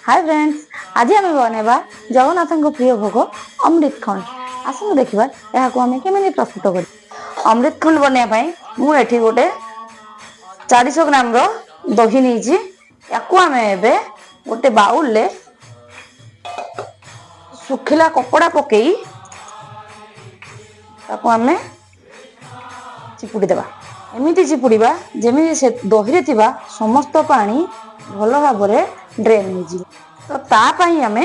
Hi friends, आज आम बनवा जगन्नाथ प्रिय भोग अमृत खंड। आसतु देखा यहाँ आम केमी प्रस्तुत कर। अमृत खंड बनवाई मुझे गोटे 400 ग्राम दही नहीं आम गोटे बाउल ले सुखिला कपड़ा पकई आम चिपुड़ी देवा। एमती चिपुड़ा जमी से दही रे समस्त पानी भल भाव ड्रेन हो। तो तापाई आम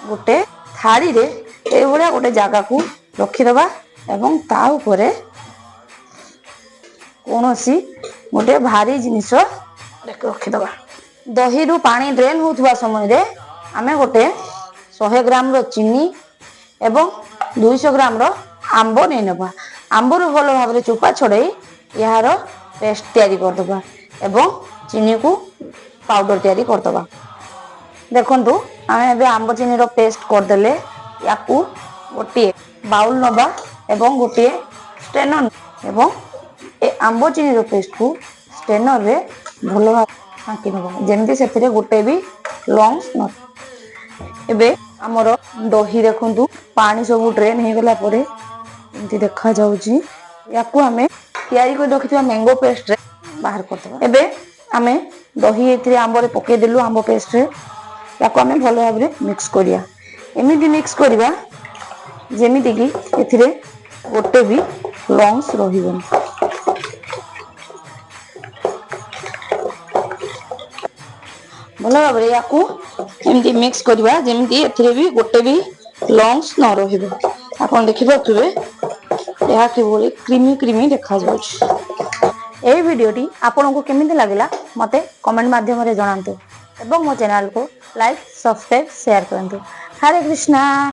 गोटे थाली रे एभलिया गोटे जगह को रखीदबा एवं ता उपरे कौनसी गोटे भारी जिनिस रखीदबा। दही रु पानी ड्रेन होता समय रे आम गोटे 100 ग्राम रो चीनी एवं 200 ग्राम रो आंब नहीं नबा। आंब रु भल भाव चोपा छड़ाई यार पेस्ट तैयारी करदबा एवं चीनी को पाउडर तैयारी करदबा। देखंतु आम एबे आंब चीनी रो पेस्ट करदेले याकू गोटे बाउल नबा एवं गोटे स्ट्रेनर एवं ए आंब चीनी रो पेस्ट को स्ट्रेनर रे भल भाव फांकी नबा जेमती सेथिरे गोटे भी लंग्स न। एबे हमर दही देखंतु पानी सब ड्रेन हे गला परे एमती देखा जाउची। याकू हमें तैयारी कर रखिथिबा मैंगो पेस्ट रे बाहर करदबा। एबे आमे दही एथिरे आंब रे पके देलु आंब पेस्ट रे याकू आमे भल भाव रे मिक्स करिया। एमिति मिक्स करिबा जेमिति कि एथिरे गोटे भी लंग्स रहिबन। भल भाव रे याकू एमिति मिक्स करिबा जेमिति एथिरे भी गोटे भी लंग्स न रहिबो। आपन देखि पाथुबे यह किभली क्रीमी क्रीमी देखा जाउछ। एही वीडियोटी आपनको केमिति लागिला मते कमेंट माध्यम रे जणांतु एवं मो चैनल को लाइक सब्सक्राइब शेयर करंतु। हरे कृष्णा।